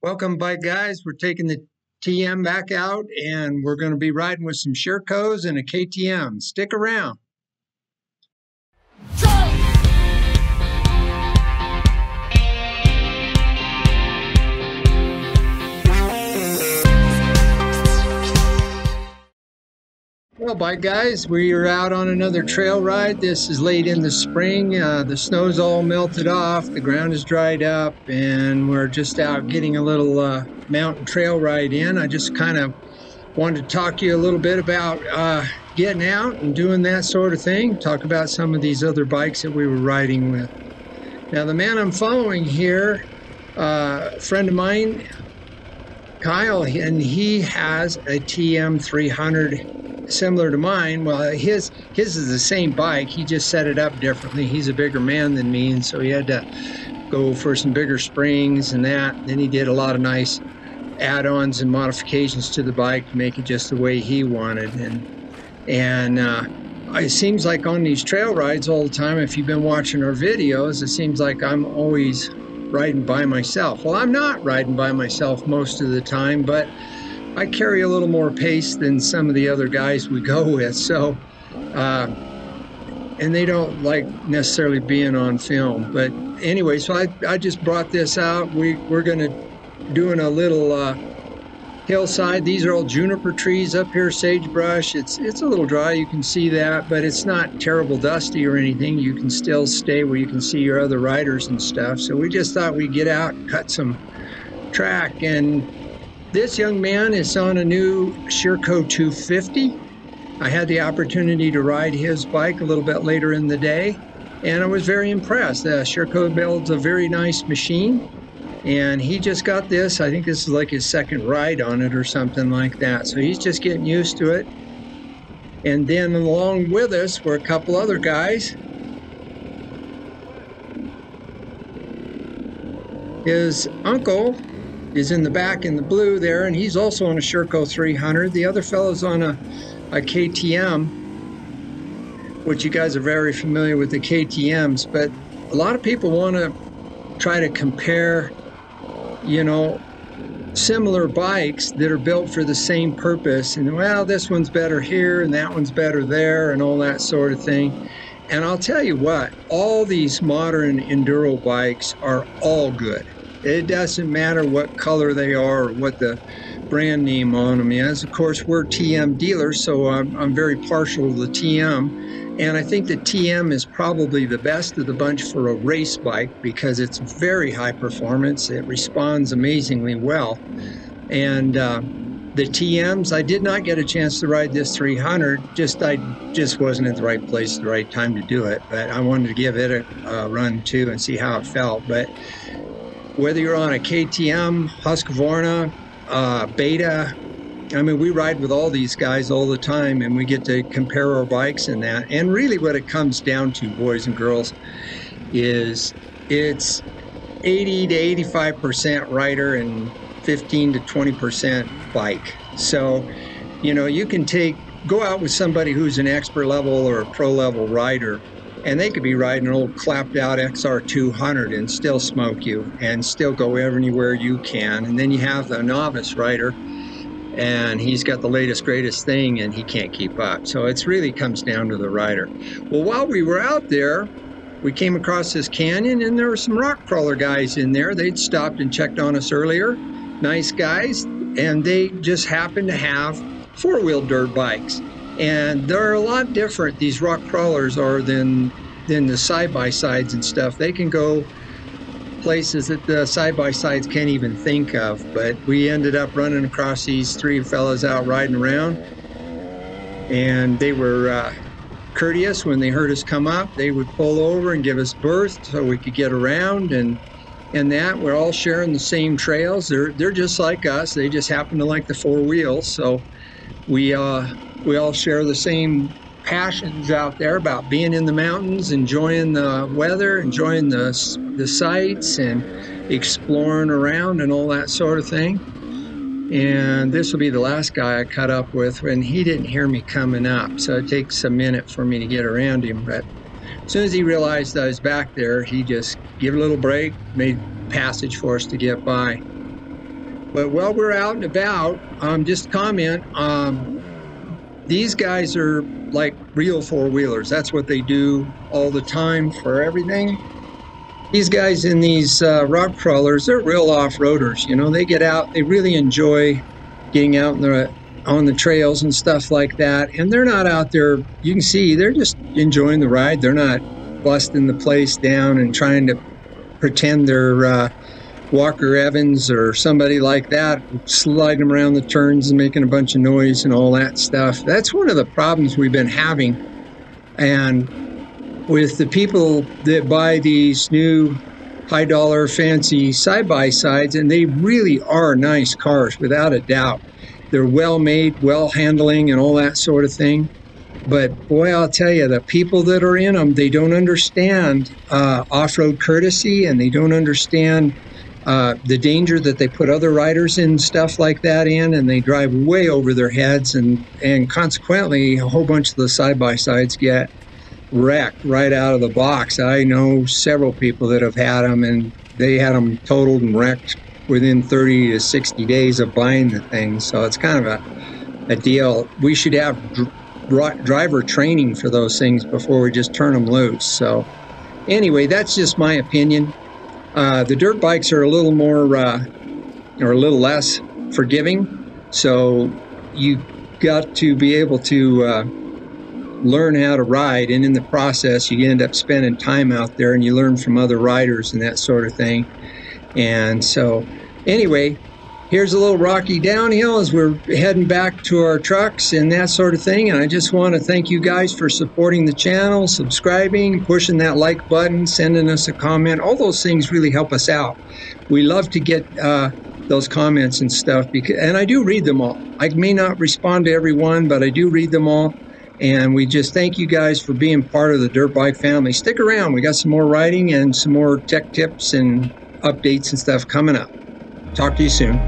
Welcome, bike guys. We're taking the TM back out and we're going to be riding with some Shercos and a KTM. Stick around. Well, bike guys, we are out on another trail ride. This is late in the spring. The snow's all melted off, the ground is dried up, and we're just out getting a little mountain trail ride in. I just kind of wanted to talk to you a little bit about getting out and doing that sort of thing. Talk about some of these other bikes that we were riding with. Now, the man I'm following here, a friend of mine, Kyle, and he has a TM 300 similar to mine. Well, his is the same bike. He just set it up differently. He's a bigger man than me, and so he had to go for some bigger springs and that. Then he did a lot of nice add-ons and modifications to the bike to make it just the way he wanted. And it seems like on these trail rides all the time, if you've been watching our videos, it seems like I'm always riding by myself. Well, I'm not riding by myself most of the time, but I carry a little more pace than some of the other guys we go with. So, and they don't like necessarily being on film. But anyway, so I just brought this out. We're doing a little hillside. These are all juniper trees up here, sagebrush. It's a little dry, you can see that, but it's not terrible dusty or anything. You can still stay where you can see your other riders and stuff. So we just thought we'd get out and cut some track. And this young man is on a new Sherco 250. I had the opportunity to ride his bike a little bit later in the day, and I was very impressed. Sherco builds a very nice machine, and he just got this. I think this is like his second ride on it or something like that. So he's just getting used to it. And then along with us were a couple other guys. His uncle is in the back in the blue there, and he's also on a Sherco 300. The other fellow's on a KTM, which you guys are very familiar with the KTMs, but a lot of people want to try to compare, you know, similar bikes that are built for the same purpose, and well, this one's better here and that one's better there and all that sort of thing. And I'll tell you what, all these modern enduro bikes are all good. It doesn't matter what color they are or what the brand name on them is. Of course, we're TM dealers, so I'm very partial to the TM. And I think the TM is probably the best of the bunch for a race bike because it's very high performance. It responds amazingly well. And the TMs, I did not get a chance to ride this 300. I just wasn't at the right place at the right time to do it. But I wanted to give it a run too and see how it felt. But whether you're on a KTM, Husqvarna, Beta, I mean, we ride with all these guys all the time, and we get to compare our bikes and that. And really what it comes down to, boys and girls, is it's 80 to 85% rider and 15 to 20% bike. So, you know, you can go out with somebody who's an expert level or a pro level rider, and they could be riding an old clapped out XR200 and still smoke you and still go anywhere you can. And then you have the novice rider, and he's got the latest, greatest thing, and he can't keep up. So it really comes down to the rider. Well, while we were out there, we came across this canyon, and there were some rock crawler guys in there. They'd stopped and checked on us earlier. Nice guys, and they just happened to have four-wheel dirt bikes. And they're a lot different, these rock crawlers are, than the side-by-sides and stuff. They can go places that the side-by-sides can't even think of. But we ended up running across these three fellas out riding around, and they were courteous. When they heard us come up, they would pull over and give us berth so we could get around, and that we're all sharing the same trails. They're just like us. They just happen to like the four wheels. So we all share the same passions out there about being in the mountains, enjoying the weather, enjoying the sights, and exploring around and all that sort of thing. And this will be the last guy I cut up with, and he didn't hear me coming up, so it takes a minute for me to get around him. But as soon as he realized I was back there, he just gave a little break, made passage for us to get by. But while we're out and about, just comment. These guys are like real four-wheelers. That's what they do all the time for everything. These guys in these rock crawlers, they're real off-roaders. You know, they get out, they really enjoy getting out on the trails and stuff like that. And they're not out there, you can see, they're just enjoying the ride. They're not busting the place down and trying to pretend they're Walker Evans or somebody like that, sliding them around the turns and making a bunch of noise and all that stuff. That's one of the problems we've been having. And with the people that buy these new high-dollar fancy side-by-sides, and they really are nice cars, without a doubt. They're well-made, well-handling, and all that sort of thing. But boy, I'll tell you, the people that are in them, they don't understand off-road courtesy, and they don't understand the danger that they put other riders in, stuff like that in, and they drive way over their heads, and consequently, a whole bunch of the side-by-sides get wrecked right out of the box. I know several people that have had them, and they had them totaled and wrecked within 30 to 60 days of buying the thing. So it's kind of a deal. We should have driver training for those things before we just turn them loose. So anyway, that's just my opinion. The dirt bikes are a little more or a little less forgiving, so you got to be able to learn how to ride, and in the process you end up spending time out there and you learn from other riders and that sort of thing. And so anyway, here's a little rocky downhill as we're heading back to our trucks and that sort of thing. And I just want to thank you guys for supporting the channel, subscribing, pushing that like button, sending us a comment. All those things really help us out. We love to get those comments and stuff, and I do read them all. I may not respond to every one, but I do read them all. And we just thank you guys for being part of the dirt bike family. Stick around. We got some more riding and some more tech tips and updates and stuff coming up. Talk to you soon.